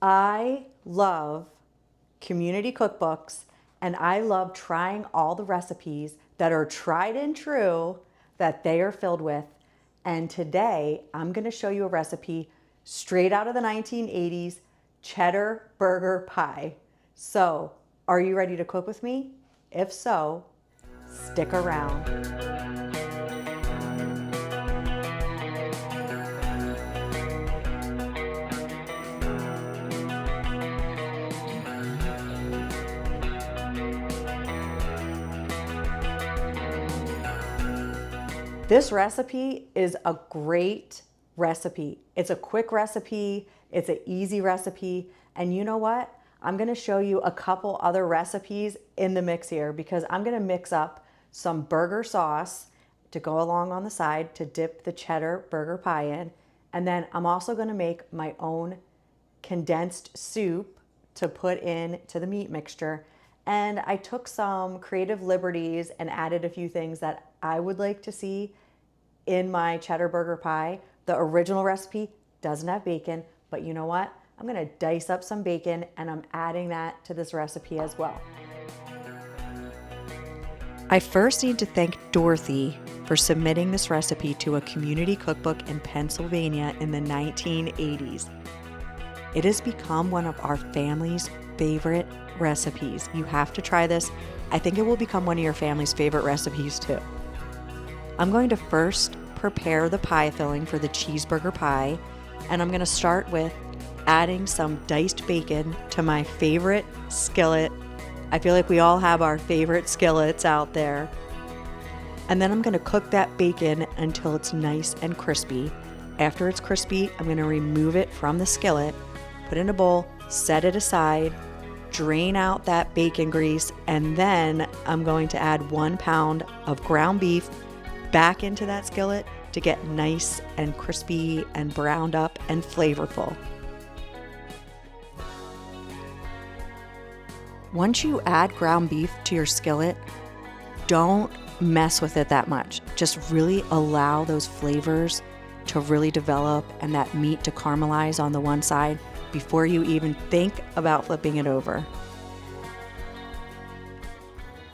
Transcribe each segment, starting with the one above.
I love community cookbooks, and I love trying all the recipes that are tried and true that they are filled with. And today I'm going to show you a recipe straight out of the 1980s cheddar burger pie. So, are you ready to cook with me? If so, stick around. This recipe is a great recipe. It's a quick recipe, it's an easy recipe, and you know what? I'm gonna show you a couple other recipes in the mix here because I'm gonna mix up some burger sauce to go along on the side to dip the cheddar burger pie in, and then I'm also gonna make my own condensed soup to put in to the meat mixture. And I took some creative liberties and added a few things that I would like to see in my cheddar burger pie. The original recipe doesn't have bacon, but you know what? I'm gonna dice up some bacon and I'm adding that to this recipe as well. I first need to thank Dorothy for submitting this recipe to a community cookbook in Pennsylvania in the 1980s. It has become one of our family's favorite recipes. You have to try this. I think it will become one of your family's favorite recipes too. I'm going to first prepare the pie filling for the cheeseburger pie, and I'm going to start with adding some diced bacon to my favorite skillet. I feel like we all have our favorite skillets out there. And then I'm going to cook that bacon until it's nice and crispy. After it's crispy, I'm going to remove it from the skillet, put it in a bowl, set it aside, drain out that bacon grease, and then I'm going to add 1 pound of ground beef back into that skillet to get nice and crispy and browned up and flavorful. Once you add ground beef to your skillet, don't mess with it that much. Just really allow those flavors to really develop and that meat to caramelize on the one side before you even think about flipping it over.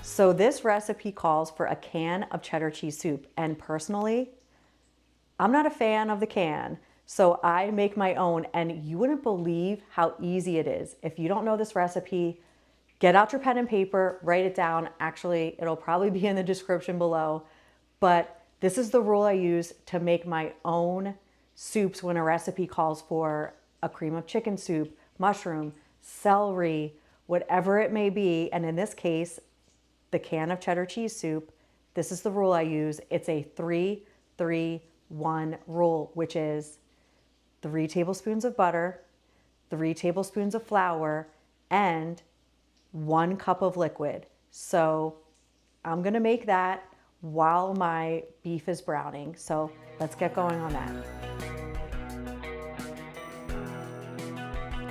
So this recipe calls for a can of cheddar cheese soup, and personally, I'm not a fan of the can, so I make my own, and you wouldn't believe how easy it is. If you don't know this recipe, get out your pen and paper, write it down. Actually, it'll probably be in the description below, but this is the rule I use to make my own soups when a recipe calls for a cream of chicken soup, mushroom, celery, whatever it may be, and in this case, the can of cheddar cheese soup, this is the rule I use. It's a 3-3-1 rule, which is 3 tablespoons of butter, 3 tablespoons of flour, and 1 cup of liquid. So I'm gonna make that while my beef is browning. So let's get going on that.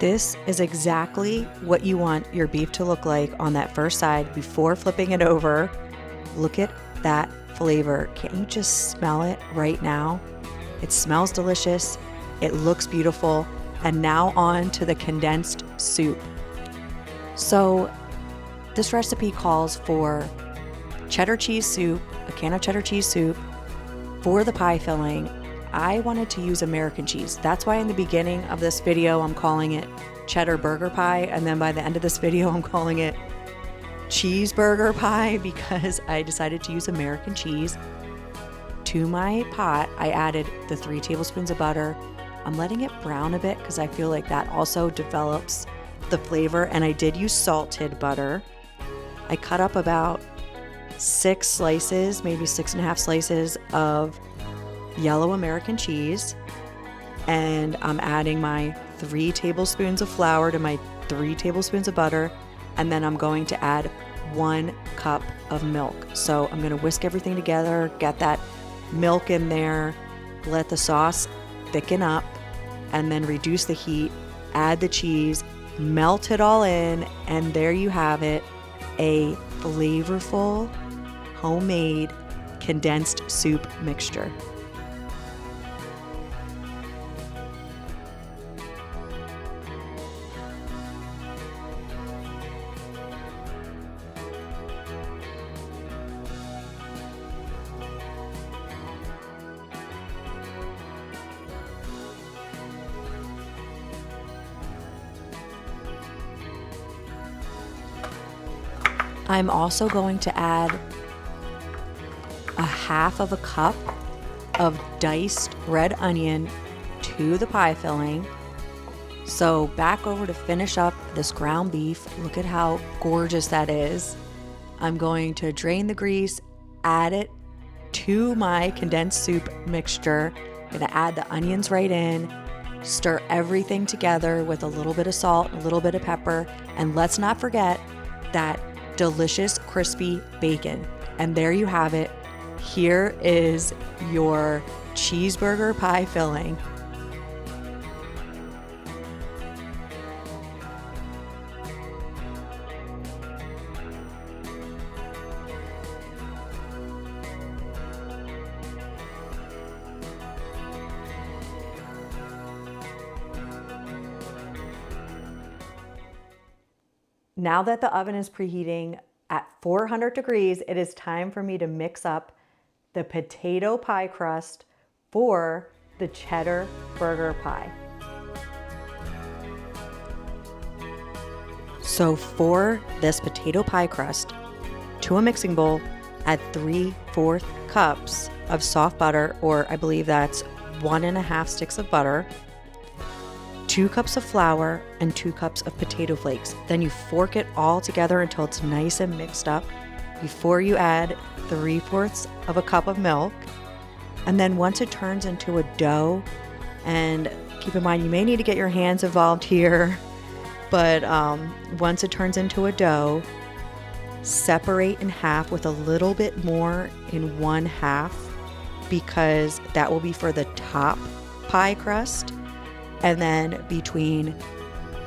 This is exactly what you want your beef to look like on that first side before flipping it over. Look at that flavor. Can't you just smell it right now? It smells delicious. It looks beautiful. And now on to the condensed soup. So this recipe calls for cheddar cheese soup, a can of cheddar cheese soup. For the pie filling, I wanted to use American cheese. That's why in the beginning of this video, I'm calling it cheddar burger pie. And then by the end of this video, I'm calling it cheeseburger pie because I decided to use American cheese. To my pot, I added the 3 tablespoons of butter. I'm letting it brown a bit because I feel like that also develops the flavor. And I did use salted butter. I cut up about 6 slices, maybe 6.5 slices of yellow American cheese, and I'm adding my 3 tablespoons of flour to my 3 tablespoons of butter, and then I'm going to add 1 cup of milk. So I'm going to whisk everything together, get that milk in there, let the sauce thicken up, and then reduce the heat, add the cheese, melt it all in, and there you have it, a flavorful, homemade condensed soup mixture. I'm also going to add a half of a cup of diced red onion to the pie filling. So back over to finish up this ground beef. Look at how gorgeous that is. I'm going to drain the grease, add it to my condensed soup mixture. I'm gonna add the onions right in, stir everything together with a little bit of salt, a little bit of pepper, and let's not forget that delicious crispy bacon. And there you have it. Here is your cheeseburger pie filling. Now that the oven is preheating at 400 degrees, it is time for me to mix up the potato pie crust for the cheddar burger pie. So for this potato pie crust, to a mixing bowl, add 3/4 cups of soft butter, or I believe that's 1.5 sticks of butter, 2 cups of flour, and 2 cups of potato flakes. Then you fork it all together until it's nice and mixed up before you add 3/4 of a cup of milk. And then once it turns into a dough, and keep in mind you may need to get your hands involved here, but once it turns into a dough, separate in half with a little bit more in one half, because that will be for the top pie crust. And then between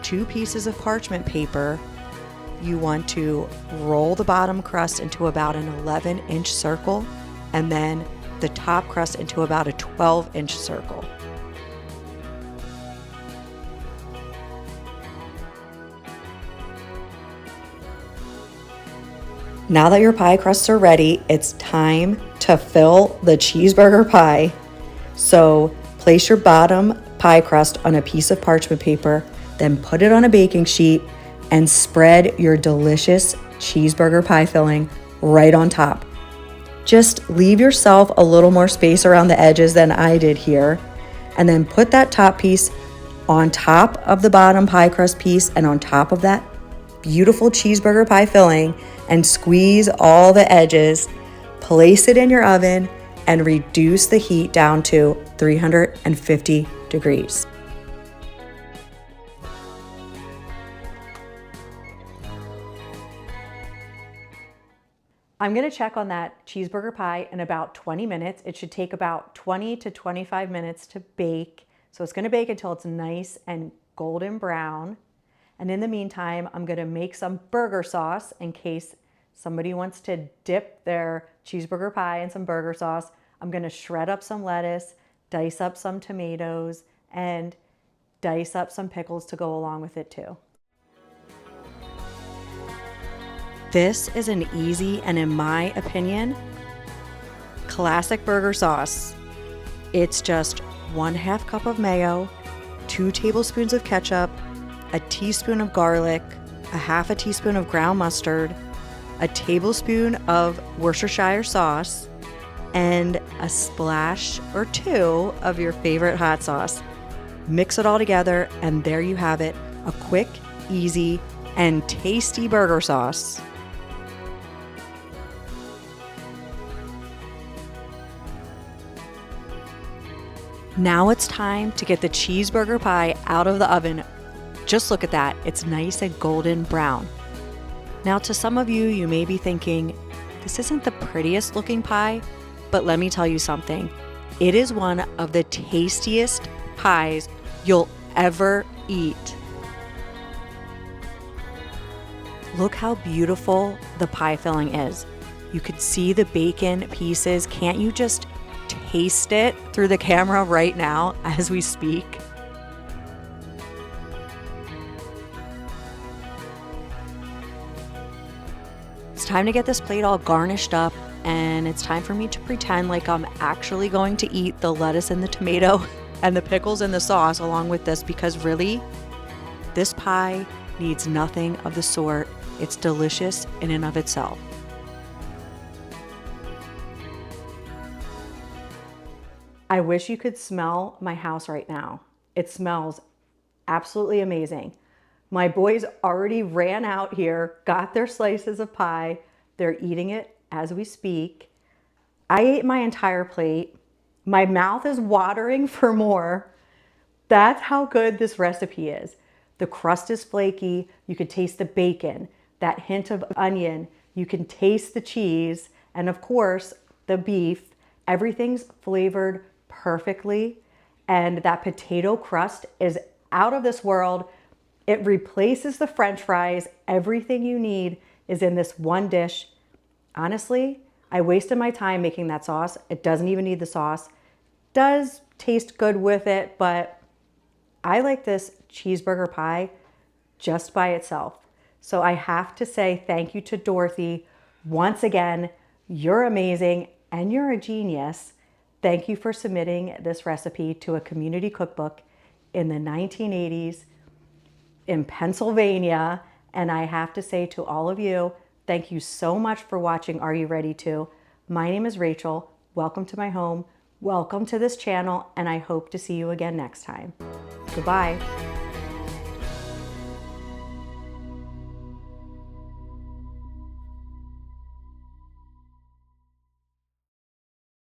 2 pieces of parchment paper, you want to roll the bottom crust into about an 11-inch circle, and then the top crust into about a 12-inch circle. Now that your pie crusts are ready, it's time to fill the cheeseburger pie. So place your bottom pie crust on a piece of parchment paper, then put it on a baking sheet and spread your delicious cheeseburger pie filling right on top. Just leave yourself a little more space around the edges than I did here, and then put that top piece on top of the bottom pie crust piece and on top of that beautiful cheeseburger pie filling, and squeeze all the edges. Place it in your oven and reduce the heat down to 350 degrees. I'm going to check on that cheeseburger pie in about 20 minutes. It should take about 20 to 25 minutes to bake. So it's going to bake until it's nice and golden brown. And in the meantime, I'm going to make some burger sauce in case somebody wants to dip their cheeseburger pie in some burger sauce. I'm going to shred up some lettuce, dice up some tomatoes, and dice up some pickles to go along with it too. This is an easy and, in my opinion, classic burger sauce. It's just 1/2 cup of mayo, 2 tablespoons of ketchup, a teaspoon of garlic, a 1/2 teaspoon of ground mustard, a tablespoon of Worcestershire sauce, and a splash or 2 of your favorite hot sauce. Mix it all together, and there you have it, a quick, easy, and tasty burger sauce. Now it's time to get the cheeseburger pie out of the oven. Just look at that, it's nice and golden brown. Now to some of you, you may be thinking, this isn't the prettiest looking pie, but let me tell you something. It is one of the tastiest pies you'll ever eat. Look how beautiful the pie filling is. You could see the bacon pieces. Can't you just taste it through the camera right now as we speak? It's time to get this plate all garnished up, and it's time for me to pretend like I'm actually going to eat the lettuce and the tomato and the pickles and the sauce along with this, because really, this pie needs nothing of the sort. It's delicious in and of itself. I wish you could smell my house right now. It smells absolutely amazing. My boys already ran out here, got their slices of pie. They're eating it as we speak. I ate my entire plate. My mouth is watering for more. That's how good this recipe is. The crust is flaky. You can taste the bacon, that hint of onion. You can taste the cheese, and of course, the beef. Everything's flavored perfectly, and that potato crust is out of this world. It replaces the French fries. Everything you need is in this one dish. Honestly, I wasted my time making that sauce. It doesn't even need the sauce. Does taste good with it, but I like this cheeseburger pie just by itself. So I have to say thank you to Dorothy. Once again, you're amazing and you're a genius. Thank you for submitting this recipe to a community cookbook in the 1980s in Pennsylvania. And I have to say to all of you, thank you so much for watching Are You Ready To? My name is Rachel. Welcome to my home. Welcome to this channel, and I hope to see you again next time. Goodbye.